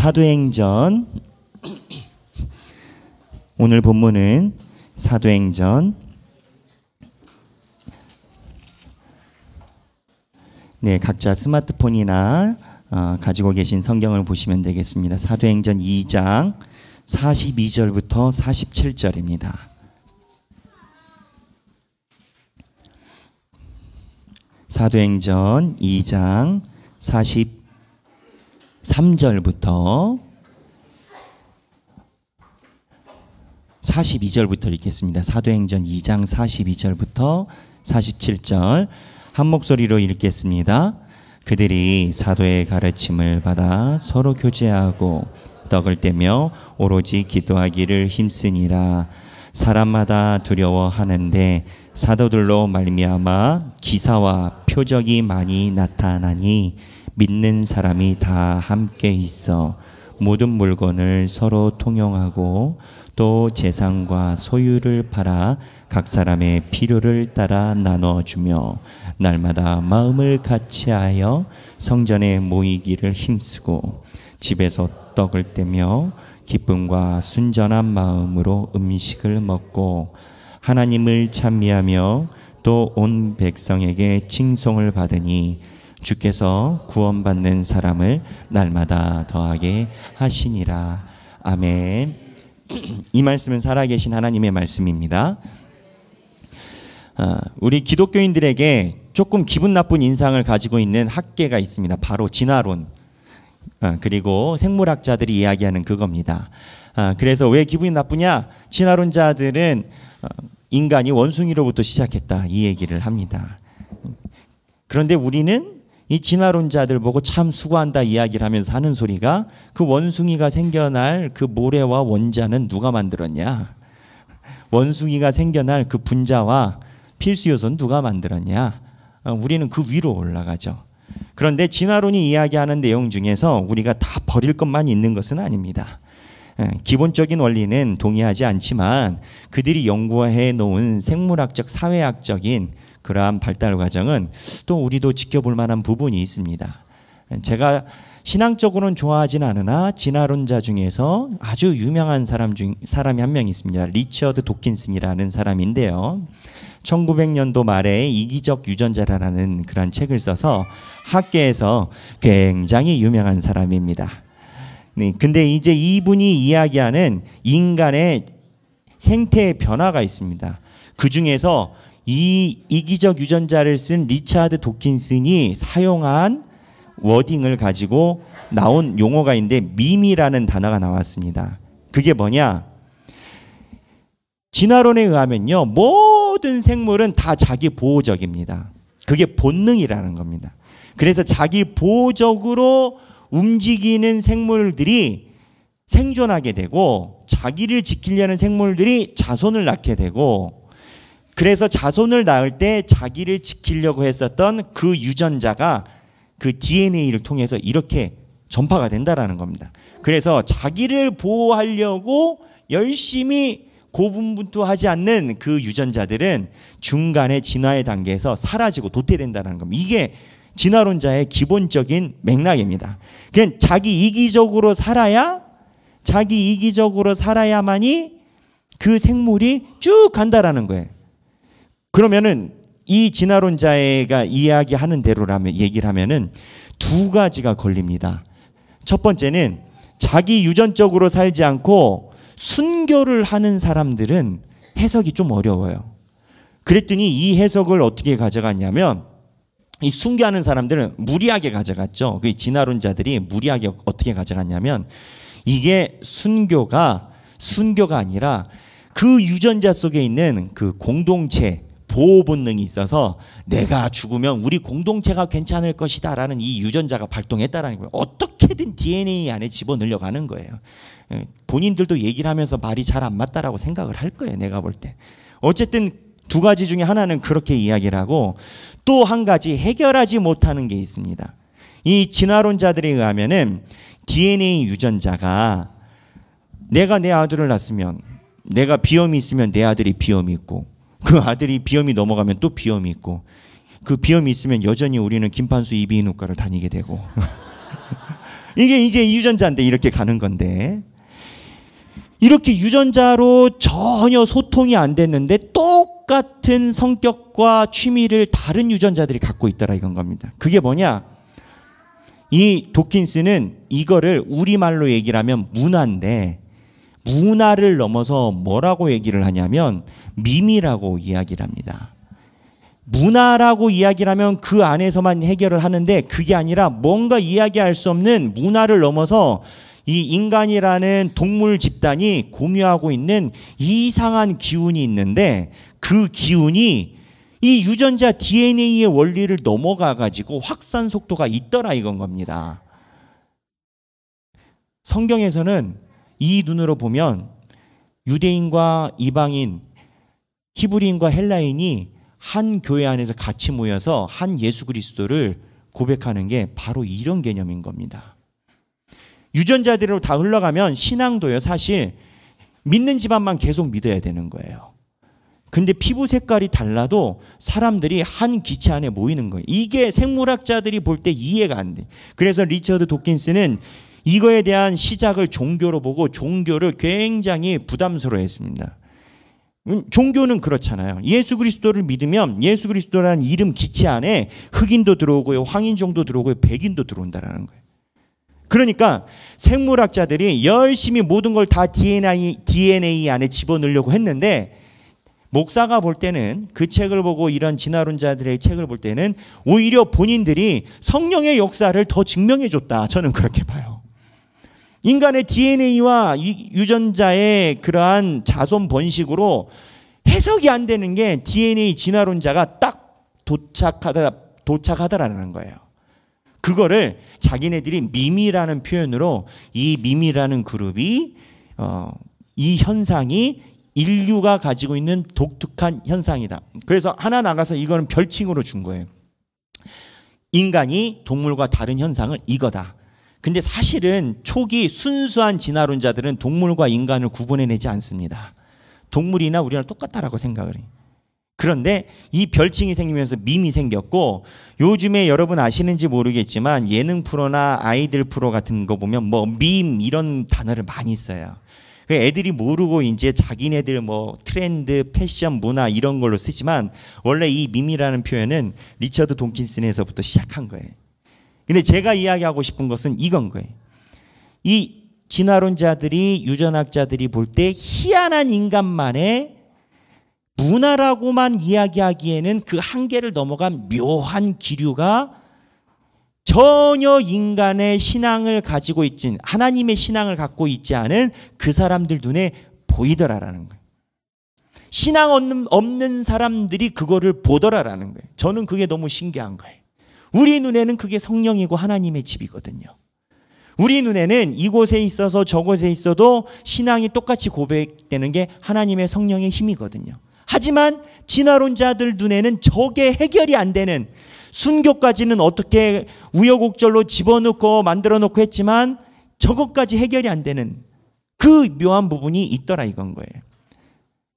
사도행전 오늘 본문은 사도행전 각자 스마트폰이나 가지고 계신 성경을 보시면 되겠습니다. 사도행전 2장 42절부터 47절입니다. 사도행전 2장 43절부터 42절부터 읽겠습니다. 사도행전 2장 42절부터 47절 한 목소리로 읽겠습니다. 그들이 사도의 가르침을 받아 서로 교제하고 떡을 떼며 오로지 기도하기를 힘쓰니라. 사람마다 두려워하는데 사도들로 말미암아 기사와 표적이 많이 나타나니 믿는 사람이 다 함께 있어 모든 물건을 서로 통용하고 또 재산과 소유를 팔아 각 사람의 필요를 따라 나눠주며 날마다 마음을 같이하여 성전에 모이기를 힘쓰고 집에서 떡을 떼며 기쁨과 순전한 마음으로 음식을 먹고 하나님을 찬미하며 또 온 백성에게 칭송을 받으니 주께서 구원받는 사람을 날마다 더하게 하시니라. 아멘. 이 말씀은 살아계신 하나님의 말씀입니다. 우리 기독교인들에게 조금 기분 나쁜 인상을 가지고 있는 학계가 있습니다. 바로 진화론. 그리고 생물학자들이 이야기하는 그겁니다. 그래서 왜 기분이 나쁘냐? 진화론자들은 인간이 원숭이로부터 시작했다 이 얘기를 합니다. 그런데 우리는 이 진화론자들 보고 참 수고한다 이야기를 하면서 하는 소리가 그 원숭이가 생겨날 그 모래와 원자는 누가 만들었냐? 원숭이가 생겨날 그 분자와 필수 요소는 누가 만들었냐? 우리는 그 위로 올라가죠. 그런데 진화론이 이야기하는 내용 중에서 우리가 다 버릴 것만 있는 것은 아닙니다. 기본적인 원리는 동의하지 않지만 그들이 연구해 놓은 생물학적, 사회학적인 그러한 발달 과정은 또 우리도 지켜볼 만한 부분이 있습니다. 제가 신앙적으로는 좋아하진 않으나 진화론자 중에서 아주 유명한 사람이 한 명 있습니다. 리처드 도킨슨이라는 사람인데요. 1900년도 말에 이기적 유전자라는 그런 책을 써서 학계에서 굉장히 유명한 사람입니다. 근데 이제 이분이 이야기하는 인간의 생태의 변화가 있습니다. 그 중에서 이 이기적 유전자를 쓴 리차드 도킨슨이 사용한 워딩을 가지고 나온 용어가 있는데 밈이라는 단어가 나왔습니다. 그게 뭐냐? 진화론에 의하면요, 모든 생물은 다 자기 보호적입니다. 그게 본능이라는 겁니다. 그래서 자기 보호적으로 움직이는 생물들이 생존하게 되고 자기를 지키려는 생물들이 자손을 낳게 되고 그래서 자손을 낳을 때 자기를 지키려고 했었던 그 유전자가 그 DNA를 통해서 이렇게 전파가 된다라는 겁니다. 그래서 자기를 보호하려고 열심히 고분분투하지 않는 그 유전자들은 중간에 진화의 단계에서 사라지고 도태된다는 겁니다. 이게 진화론자의 기본적인 맥락입니다. 그냥 자기 이기적으로 살아야만이 그 생물이 쭉 간다라는 거예요. 그러면은 이 진화론자가 이야기하는 대로라면 얘기를 하면은 두 가지가 걸립니다. 첫 번째는 자기 유전적으로 살지 않고 순교를 하는 사람들은 해석이 좀 어려워요. 그랬더니 이 해석을 어떻게 가져갔냐면 이 순교하는 사람들은 무리하게 가져갔죠. 그 진화론자들이 무리하게 어떻게 가져갔냐면 이게 순교가 아니라 그 유전자 속에 있는 그 공동체 보호 본능이 있어서 내가 죽으면 우리 공동체가 괜찮을 것이다 라는 이 유전자가 발동했다라는 거예요. 어떻게든 DNA 안에 집어넣으려고 하는 거예요. 본인들도 얘기를 하면서 말이 잘 안 맞다라고 생각을 할 거예요. 내가 볼 때. 어쨌든 두 가지 중에 하나는 그렇게 이야기를 하고 또 한 가지 해결하지 못하는 게 있습니다. 이 진화론자들에 의하면은 DNA 유전자가 내가 내 아들을 낳았으면 내가 비염이 있으면 내 아들이 비염이 있고 그 아들이 비염이 넘어가면 또 비염이 있고 그 비염이 있으면 여전히 우리는 김판수 이비인후과를 다니게 되고 이게 이제 유전자인데 이렇게 가는 건데, 이렇게 유전자로 전혀 소통이 안 됐는데 똑같은 성격과 취미를 다른 유전자들이 갖고 있더라 이건 겁니다. 그게 뭐냐? 이 도킨스는 이거를 우리말로 얘기를 하면 문화인데, 문화를 넘어서 뭐라고 얘기를 하냐면 밈이라고 이야기를 합니다. 문화라고 이야기를 하면 그 안에서만 해결을 하는데, 그게 아니라 뭔가 이야기할 수 없는 문화를 넘어서 이 인간이라는 동물 집단이 공유하고 있는 이상한 기운이 있는데, 그 기운이 이 유전자 DNA의 원리를 넘어가 가지고 확산 속도가 있더라 이건 겁니다. 성경에서는 이 눈으로 보면 유대인과 이방인, 히브리인과 헬라인이 한 교회 안에서 같이 모여서 한 예수 그리스도를 고백하는 게 바로 이런 개념인 겁니다. 유전자대로 다 흘러가면 신앙도요, 사실 믿는 집안만 계속 믿어야 되는 거예요. 근데 피부 색깔이 달라도 사람들이 한 기체 안에 모이는 거예요. 이게 생물학자들이 볼 때 이해가 안 돼. 그래서 리처드 도킨스는 이거에 대한 시작을 종교로 보고 종교를 굉장히 부담스러워했습니다. 종교는 그렇잖아요. 예수 그리스도를 믿으면 예수 그리스도라는 이름 기체 안에 흑인도 들어오고요, 황인종도 들어오고요, 백인도 들어온다라는 거예요. 그러니까 생물학자들이 열심히 모든 걸 다 DNA 안에 집어넣으려고 했는데, 목사가 볼 때는 그 책을 보고 이런 진화론자들의 책을 볼 때는 오히려 본인들이 성령의 역사를 더 증명해 줬다. 저는 그렇게 봐요. 인간의 DNA와 유전자의 그러한 자손 번식으로 해석이 안 되는 게 DNA 진화론자가 딱 도착하더라는 거예요. 그거를 자기네들이 밈이라는 표현으로, 이 밈이라는 그룹이 이 현상이 인류가 가지고 있는 독특한 현상이다. 그래서 하나 나가서 이거는 별칭으로 준 거예요. 인간이 동물과 다른 현상을 이거다. 근데 사실은 초기 순수한 진화론자들은 동물과 인간을 구분해내지 않습니다. 동물이나 우리랑 똑같다라고 생각을 해요. 그런데 이 별칭이 생기면서 밈이 생겼고, 요즘에 여러분 아시는지 모르겠지만 예능 프로나 아이들 프로 같은 거 보면 뭐 밈 이런 단어를 많이 써요. 애들이 모르고 이제 자기네들 뭐 트렌드, 패션, 문화 이런 걸로 쓰지만, 원래 이 밈이라는 표현은 리처드 돈킨슨에서부터 시작한 거예요. 근데 제가 이야기하고 싶은 것은 이건 거예요. 이 진화론자들이, 유전학자들이 볼 때 희한한 인간만의 문화라고만 이야기하기에는 그 한계를 넘어간 묘한 기류가 전혀 인간의 신앙을 가지고 있진, 하나님의 신앙을 갖고 있지 않은 그 사람들 눈에 보이더라라는 거예요. 신앙 없는 사람들이 그거를 보더라라는 거예요. 저는 그게 너무 신기한 거예요. 우리 눈에는 그게 성령이고 하나님의 집이거든요. 우리 눈에는 이곳에 있어서 저곳에 있어도 신앙이 똑같이 고백되는 게 하나님의 성령의 힘이거든요. 하지만 진화론자들 눈에는 저게 해결이 안 되는, 순교까지는 어떻게 우여곡절로 집어넣고 만들어 놓고 했지만 저것까지 해결이 안 되는 그 묘한 부분이 있더라 이건 거예요.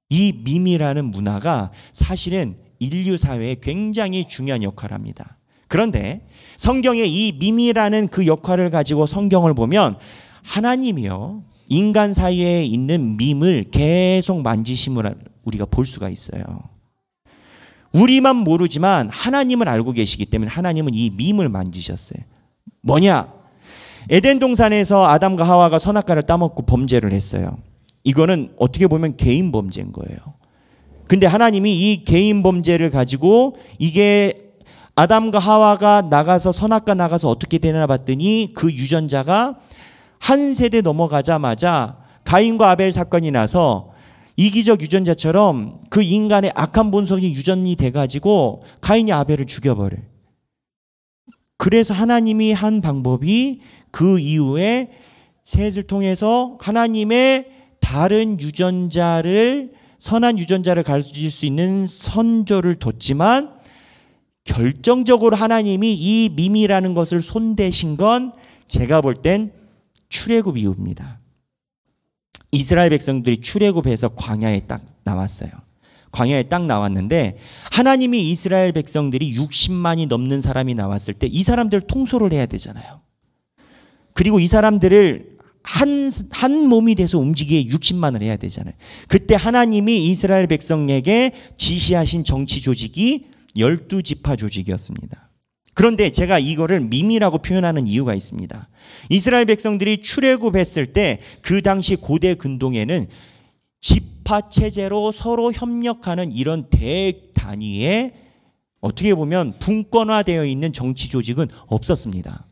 이 밈이라는 문화가 사실은 인류 사회에 굉장히 중요한 역할을 합니다. 그런데 성경의 이 밈이라는 그 역할을 가지고 성경을 보면 하나님이요, 인간 사이에 있는 밈을 계속 만지심을 우리가 볼 수가 있어요. 우리만 모르지만 하나님을 알고 계시기 때문에 하나님은 이 밈을 만지셨어요. 뭐냐? 에덴 동산에서 아담과 하와가 선악과를 따먹고 범죄를 했어요. 이거는 어떻게 보면 개인 범죄인 거예요. 근데 하나님이 이 개인 범죄를 가지고, 이게 아담과 하와가 나가서 선악과 나가서 어떻게 되나 봤더니 그 유전자가 한 세대 넘어가자마자 가인과 아벨 사건이 나서 이기적 유전자처럼 그 인간의 악한 본성이 유전이 돼가지고 가인이 아벨을 죽여버려요. 그래서 하나님이 한 방법이 그 이후에 셋을 통해서 하나님의 다른 유전자를, 선한 유전자를 가르칠 수 있는 선조를 뒀지만, 결정적으로 하나님이 이 밈이라는 것을 손대신 건 제가 볼 땐 출애굽 이후입니다. 이스라엘 백성들이 출애굽해서 광야에 딱 나왔어요. 광야에 딱 나왔는데 하나님이 이스라엘 백성들이 60만이 넘는 사람이 나왔을 때 이 사람들 통솔을 해야 되잖아요. 그리고 이 사람들을 한 몸이 돼서 움직이게 60만을 해야 되잖아요. 그때 하나님이 이스라엘 백성에게 지시하신 정치 조직이 12지파 조직이었습니다. 그런데 제가 이거를 밈이라고 표현하는 이유가 있습니다. 이스라엘 백성들이 출애굽했을 때 그 당시 고대 근동에는 지파 체제로 서로 협력하는 이런 대단위의 어떻게 보면 분권화되어 있는 정치 조직은 없었습니다.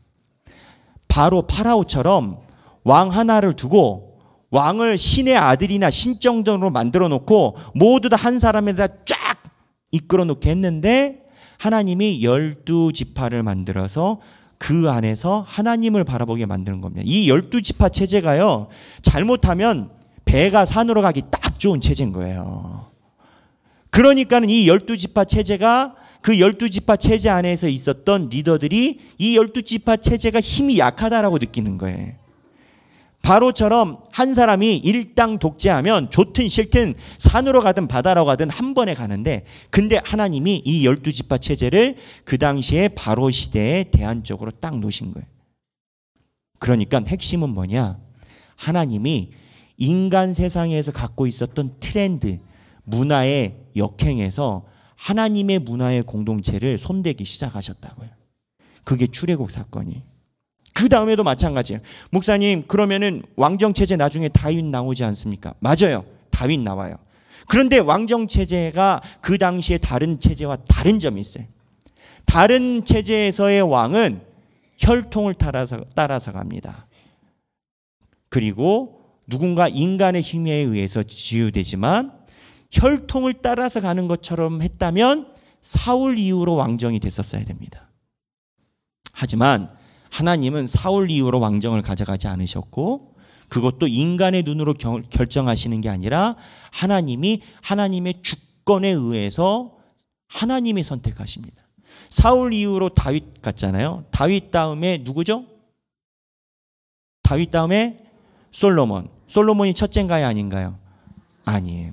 바로 파라오처럼 왕 하나를 두고 왕을 신의 아들이나 신정전으로 만들어 놓고 모두 다 한 사람에다 쫙 이끌어 놓게 했는데 하나님이 12지파를 만들어서 그 안에서 하나님을 바라보게 만드는 겁니다. 이 12지파 체제가요, 잘못하면 배가 산으로 가기 딱 좋은 체제인 거예요. 그러니까는 이 12지파 체제가 그 12지파 체제 안에서 있었던 리더들이 이 12지파 체제가 힘이 약하다라고 느끼는 거예요. 바로처럼 한 사람이 일당 독재하면 좋든 싫든 산으로 가든 바다로 가든 한 번에 가는데, 근데 하나님이 이 12지파 체제를 그 당시에 바로 시대에 대안적으로 딱 놓으신 거예요. 그러니까 핵심은 뭐냐? 하나님이 인간 세상에서 갖고 있었던 트렌드, 문화의 역행에서 하나님의 문화의 공동체를 손대기 시작하셨다고요. 그게 출애굽 사건이. 그 다음에도 마찬가지예요. 목사님, 그러면은 왕정체제 나중에 다윗 나오지 않습니까? 맞아요. 다윗 나와요. 그런데 왕정체제가 그 당시에 다른 체제와 다른 점이 있어요. 다른 체제에서의 왕은 혈통을 따라서 갑니다. 그리고 누군가 인간의 힘에 의해서 지휘되지만 혈통을 따라서 가는 것처럼 했다면 사울 이후로 왕정이 됐었어야 됩니다. 하지만 하나님은 사울 이후로 왕정을 가져가지 않으셨고, 그것도 인간의 눈으로 결정하시는 게 아니라 하나님이 하나님의 주권에 의해서 하나님이 선택하십니다. 사울 이후로 다윗 갔잖아요. 다윗 다음에 누구죠? 다윗 다음에 솔로몬. 솔로몬이 첫째인가요, 아닌가요? 아니에요.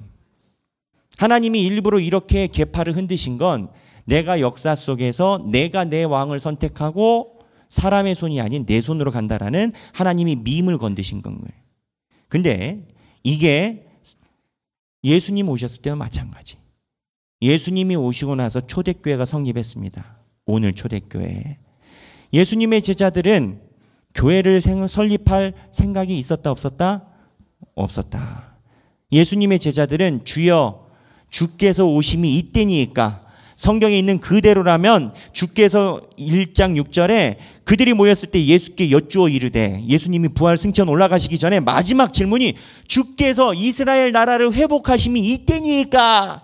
하나님이 일부러 이렇게 계파를 흔드신 건 내가 역사 속에서 내가 내 왕을 선택하고 사람의 손이 아닌 내 손으로 간다라는 하나님이 밈을 건드신 건 거예요. 근데 이게 예수님 오셨을 때는 마찬가지. 예수님이 오시고 나서 초대교회가 성립했습니다. 오늘 초대교회. 예수님의 제자들은 교회를 설립할 생각이 있었다 없었다? 없었다. 예수님의 제자들은 주여 주께서 오심이 이때니까, 성경에 있는 그대로라면 주께서 1장 6절에 그들이 모였을 때 예수께 여쭈어 이르되, 예수님이 부활 승천 올라가시기 전에 마지막 질문이 주께서 이스라엘 나라를 회복하심이 이때니까.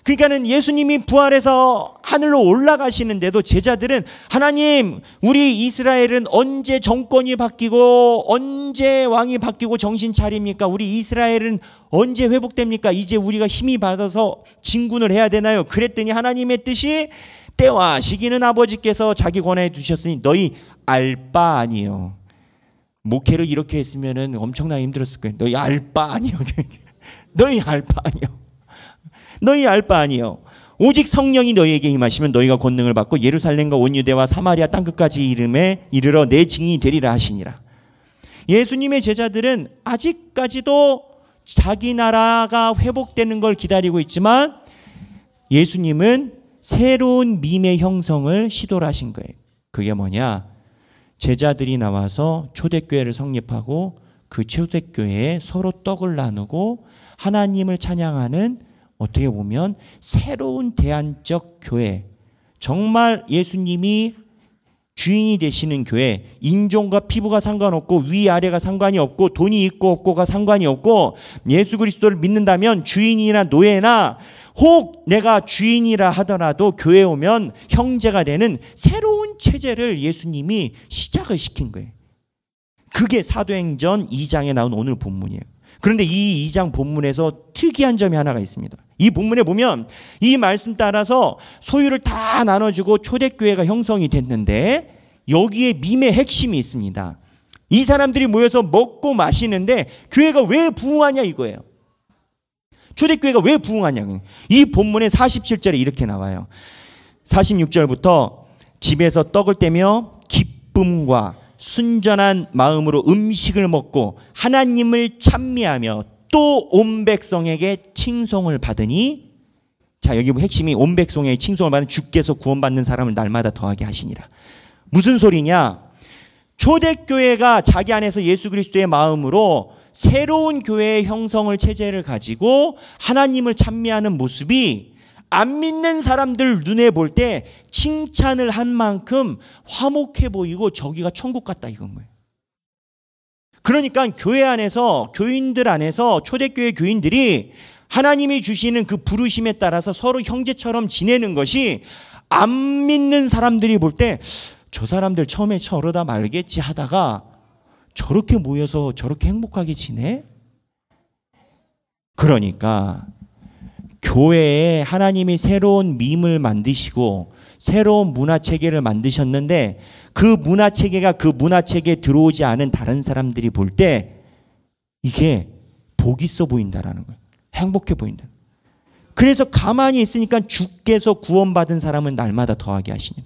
그러니까는 예수님이 부활해서 하늘로 올라가시는데도 제자들은 하나님, 우리 이스라엘은 언제 정권이 바뀌고 언제 왕이 바뀌고 정신 차립니까? 우리 이스라엘은 언제 회복됩니까? 이제 우리가 힘이 받아서 진군을 해야 되나요? 그랬더니 하나님의 뜻이 때와 시기는 아버지께서 자기 권한에 두셨으니 너희 알 바 아니요. 목회를 이렇게 했으면 엄청나게 힘들었을 거예요. 너희 알 바 아니요. 너희 알 바 아니요. 너희 알 바 아니요. 오직 성령이 너희에게 임하시면 너희가 권능을 받고 예루살렘과 온 유대와 사마리아 땅끝까지 이르러 내 증인이 되리라 하시니라. 예수님의 제자들은 아직까지도 자기 나라가 회복되는 걸 기다리고 있지만 예수님은 새로운 밈의 형성을 시도를 하신 거예요. 그게 뭐냐? 제자들이 나와서 초대교회를 성립하고 그 초대교회에 서로 떡을 나누고 하나님을 찬양하는, 어떻게 보면 새로운 대안적 교회, 정말 예수님이 주인이 되시는 교회, 인종과 피부가 상관없고 위아래가 상관이 없고 돈이 있고 없고가 상관이 없고 예수 그리스도를 믿는다면 주인이나 노예나 혹 내가 주인이라 하더라도 교회에 오면 형제가 되는 새로운 체제를 예수님이 시작을 시킨 거예요. 그게 사도행전 2장에 나온 오늘 본문이에요. 그런데 이 2장 본문에서 특이한 점이 하나가 있습니다. 이 본문에 보면 이 말씀 따라서 소유를 다 나눠주고 초대교회가 형성이 됐는데 여기에 밈의 핵심이 있습니다. 이 사람들이 모여서 먹고 마시는데 교회가 왜 부흥하냐 이거예요. 초대교회가 왜 부흥하냐. 이 본문의 47절에 이렇게 나와요. 46절부터 집에서 떡을 떼며 기쁨과 순전한 마음으로 음식을 먹고 하나님을 찬미하며 또 온 백성에게 칭송을 받으니, 자, 여기 핵심이 온 백성에게 칭송을 받은 주께서 구원받는 사람을 날마다 더하게 하시니라. 무슨 소리냐? 초대교회가 자기 안에서 예수 그리스도의 마음으로 새로운 교회의 형성을 체제를 가지고 하나님을 찬미하는 모습이 안 믿는 사람들 눈에 볼 때 칭찬을 한 만큼 화목해 보이고 저기가 천국 같다 이건 거예요. 그러니까 교회 안에서, 교인들 안에서, 초대교회 교인들이 하나님이 주시는 그 부르심에 따라서 서로 형제처럼 지내는 것이 안 믿는 사람들이 볼 때 저 사람들 처음에 저러다 말겠지 하다가 저렇게 모여서 저렇게 행복하게 지내? 그러니까 교회에 하나님이 새로운 밈을 만드시고 새로운 문화체계를 만드셨는데 그 문화체계가 그 문화체계에 들어오지 않은 다른 사람들이 볼 때 이게 복 있어 보인다라는 거예요. 행복해 보인다. 그래서 가만히 있으니까 주께서 구원받은 사람은 날마다 더하게 하시는,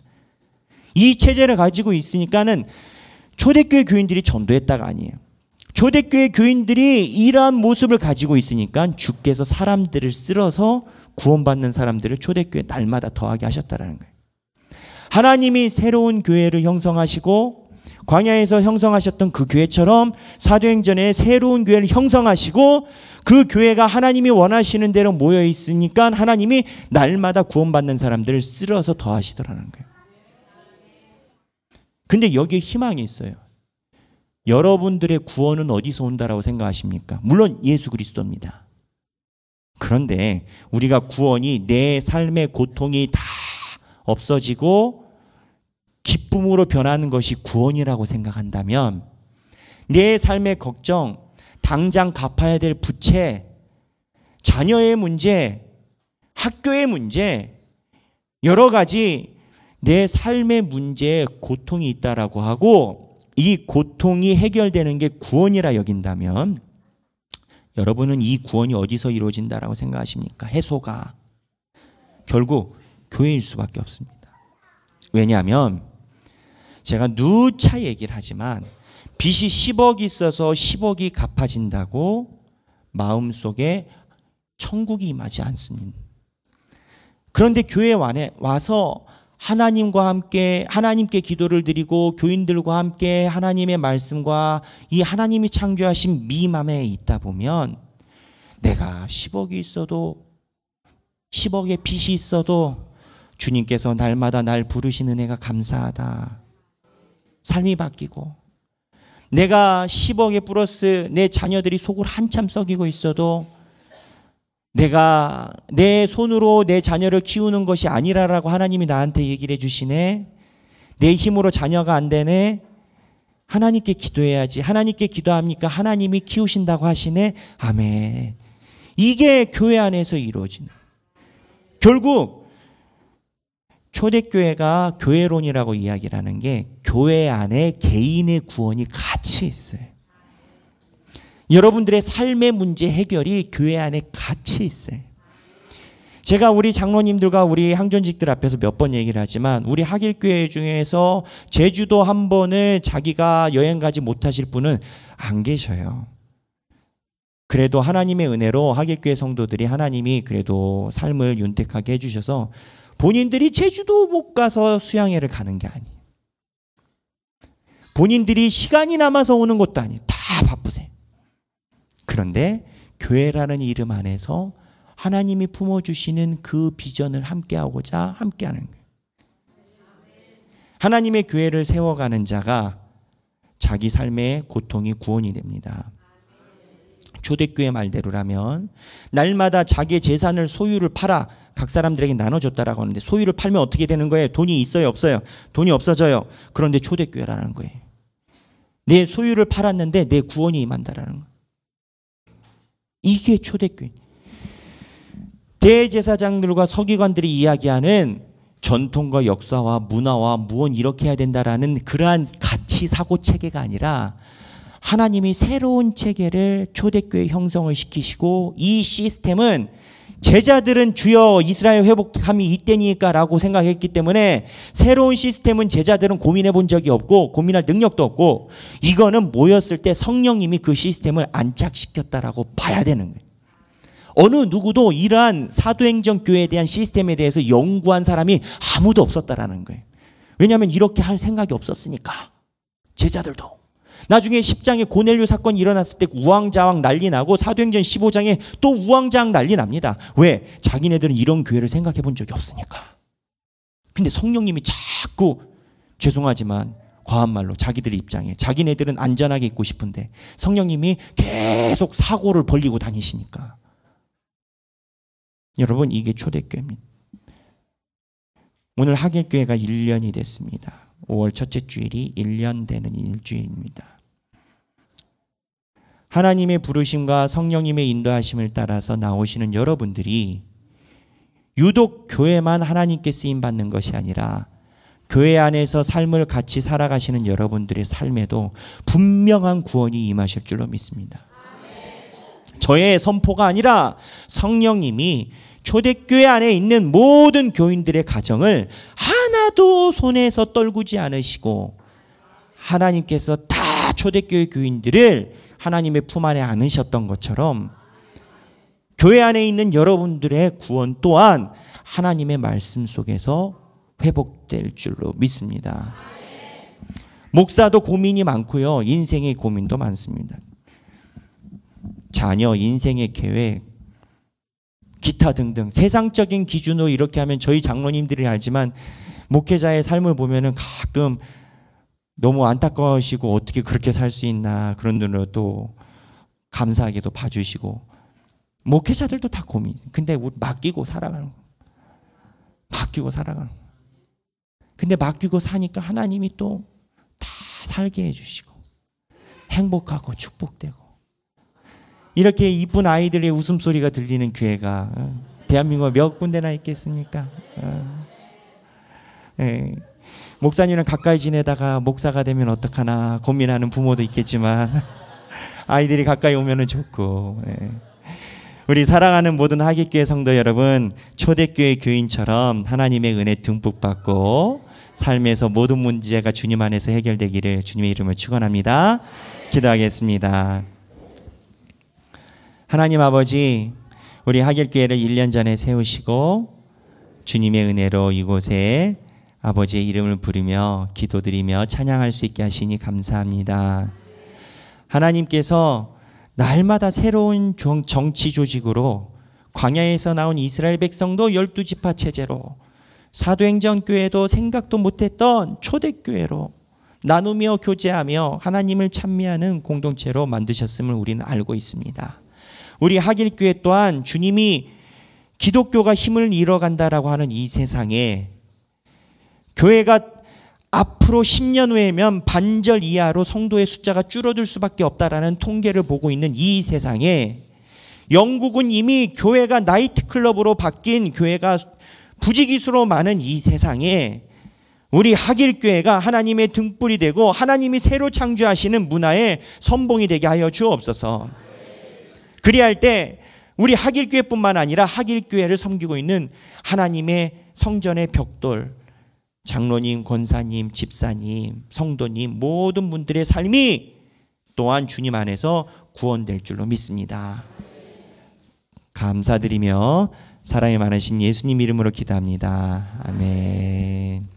이 체제를 가지고 있으니까는 초대교회 교인들이 전도했다가 아니에요. 초대교회 교인들이 이러한 모습을 가지고 있으니까 주께서 사람들을 쓸어서 구원받는 사람들을 초대교회 날마다 더하게 하셨다라는 거예요. 하나님이 새로운 교회를 형성하시고 광야에서 형성하셨던 그 교회처럼 사도행전에 새로운 교회를 형성하시고 그 교회가 하나님이 원하시는 대로 모여 있으니까 하나님이 날마다 구원받는 사람들을 쓸어서 더하시더라는 거예요. 근데 여기에 희망이 있어요. 여러분들의 구원은 어디서 온다라고 생각하십니까? 물론 예수 그리스도입니다. 그런데 우리가 구원이 내 삶의 고통이 다 없어지고 기쁨으로 변하는 것이 구원이라고 생각한다면 내 삶의 걱정, 당장 갚아야 될 부채, 자녀의 문제, 학교의 문제, 여러 가지 내 삶의 문제에 고통이 있다라고 하고 이 고통이 해결되는 게 구원이라 여긴다면 여러분은 이 구원이 어디서 이루어진다라고 생각하십니까? 해소가 결국 교회일 수밖에 없습니다. 왜냐하면 제가 누차 얘기를 하지만 빚이 10억이 있어서 10억이 갚아진다고 마음속에 천국이 임하지 않습니다. 그런데 교회에 와서 하나님과 함께 하나님께 기도를 드리고 교인들과 함께 하나님의 말씀과 이 하나님이 창조하신 미맘에 있다 보면 내가 10억이 있어도 10억의 빚이 있어도 주님께서 날마다 날 부르시는 은혜가 감사하다. 삶이 바뀌고 내가 10억에 플러스 내 자녀들이 속을 한참 썩이고 있어도 내가 내 손으로 내 자녀를 키우는 것이 아니라라고 하나님이 나한테 얘기를 해주시네. 내 힘으로 자녀가 안 되네. 하나님께 기도해야지. 하나님께 기도합니까? 하나님이 키우신다고 하시네. 아멘. 이게 교회 안에서 이루어지는. 결국 초대교회가 교회론이라고 이야기를 하는 게 교회 안에 개인의 구원이 같이 있어요. 여러분들의 삶의 문제 해결이 교회 안에 같이 있어요. 제가 우리 장로님들과 우리 항전직들 앞에서 몇 번 얘기를 하지만 우리 하길교회 중에서 제주도 한 번을 자기가 여행 가지 못하실 분은 안 계셔요. 그래도 하나님의 은혜로 하길교회 성도들이 하나님이 그래도 삶을 윤택하게 해주셔서 본인들이 제주도 못 가서 수양회를 가는 게 아니에요. 본인들이 시간이 남아서 오는 것도 아니에요. 다 바쁘세요. 그런데 교회라는 이름 안에서 하나님이 품어주시는 그 비전을 함께하고자 함께하는 거예요. 하나님의 교회를 세워가는 자가 자기 삶의 고통이 구원이 됩니다. 초대교회 말대로라면 날마다 자기의 재산을 소유를 팔아 각 사람들에게 나눠줬다라고 하는데 소유를 팔면 어떻게 되는 거예요? 돈이 있어요? 없어요? 돈이 없어져요. 그런데 초대교회라는 거예요. 내 소유를 팔았는데 내 구원이 임한다라는 거예요. 이게 초대교회. 대제사장들과 서기관들이 이야기하는 전통과 역사와 문화와 무언 이렇게 해야 된다라는 그러한 가치 사고 체계가 아니라 하나님이 새로운 체계를 초대교회 형성을 시키시고 이 시스템은 제자들은 주여 이스라엘 회복함이 이때니까 라고 생각했기 때문에 새로운 시스템은 제자들은 고민해 본 적이 없고 고민할 능력도 없고, 이거는 모였을 때 성령님이 그 시스템을 안착시켰다라고 봐야 되는 거예요. 어느 누구도 이러한 사도행전 교회에 대한 시스템에 대해서 연구한 사람이 아무도 없었다라는 거예요. 왜냐하면 이렇게 할 생각이 없었으니까. 제자들도 나중에 10장에 고넬료 사건이 일어났을 때 우왕좌왕 난리 나고 사도행전 15장에 또 우왕좌왕 난리 납니다. 왜? 자기네들은 이런 교회를 생각해 본 적이 없으니까. 근데 성령님이 자꾸, 죄송하지만 과한 말로, 자기들 입장에 자기네들은 안전하게 있고 싶은데 성령님이 계속 사고를 벌리고 다니시니까. 여러분, 이게 초대교회입니다. 오늘 하길교회가 1년이 됐습니다. 5월 첫째 주일이 1년 되는 일주일입니다. 하나님의 부르심과 성령님의 인도하심을 따라서 나오시는 여러분들이 유독 교회만 하나님께 쓰임받는 것이 아니라 교회 안에서 삶을 같이 살아가시는 여러분들의 삶에도 분명한 구원이 임하실 줄로 믿습니다. 저의 선포가 아니라 성령님이 초대교회 안에 있는 모든 교인들의 가정을 하나도 손에서 떨구지 않으시고, 하나님께서 다 초대교회 교인들을 하나님의 품 안에 안으셨던 것처럼 교회 안에 있는 여러분들의 구원 또한 하나님의 말씀 속에서 회복될 줄로 믿습니다. 목사도 고민이 많고요. 인생의 고민도 많습니다. 자녀, 인생의 계획, 기타 등등 세상적인 기준으로 이렇게 하면 저희 장로님들이 알지만 목회자의 삶을 보면은 가끔 너무 안타까우시고 어떻게 그렇게 살 수 있나 그런 눈으로 또 감사하게도 봐주시고, 목회자들도 다 고민. 근데 우리 맡기고 살아가는 거. 맡기고 살아가는 거. 근데 맡기고 사니까 하나님이 또 다 살게 해주시고 행복하고 축복되고, 이렇게 이쁜 아이들의 웃음소리가 들리는 교회가 대한민국에 몇 군데나 있겠습니까? 예. 목사님이랑 가까이 지내다가 목사가 되면 어떡하나 고민하는 부모도 있겠지만 아이들이 가까이 오면 좋고, 예. 우리 사랑하는 모든 하길교회 성도 여러분, 초대교회 교인처럼 하나님의 은혜 듬뿍 받고 삶에서 모든 문제가 주님 안에서 해결되기를 주님의 이름으로 축원합니다. 기도하겠습니다. 하나님 아버지, 우리 하길교회를 1년 전에 세우시고 주님의 은혜로 이곳에 아버지의 이름을 부르며 기도드리며 찬양할 수 있게 하시니 감사합니다. 하나님께서 날마다 새로운 정치 조직으로, 광야에서 나온 이스라엘 백성도 12지파 체제로, 사도행전 교회도 생각도 못했던 초대교회로 나누며 교제하며 하나님을 찬미하는 공동체로 만드셨음을 우리는 알고 있습니다. 우리 하길교회 또한 주님이 기독교가 힘을 잃어간다라고 하는 이 세상에, 교회가 앞으로 10년 후에면 반절 이하로 성도의 숫자가 줄어들 수밖에 없다라는 통계를 보고 있는 이 세상에, 영국은 이미 교회가 나이트클럽으로 바뀐, 교회가 부지기수로 많은 이 세상에 우리 하길교회가 하나님의 등불이 되고 하나님이 새로 창조하시는 문화의 선봉이 되게 하여 주옵소서. 그리할 때 우리 하길교회뿐만 아니라 하길교회를 섬기고 있는 하나님의 성전의 벽돌, 장로님, 권사님, 집사님, 성도님 모든 분들의 삶이 또한 주님 안에서 구원될 줄로 믿습니다. 감사드리며 사랑이 많으신 예수님 이름으로 기도합니다. 아멘.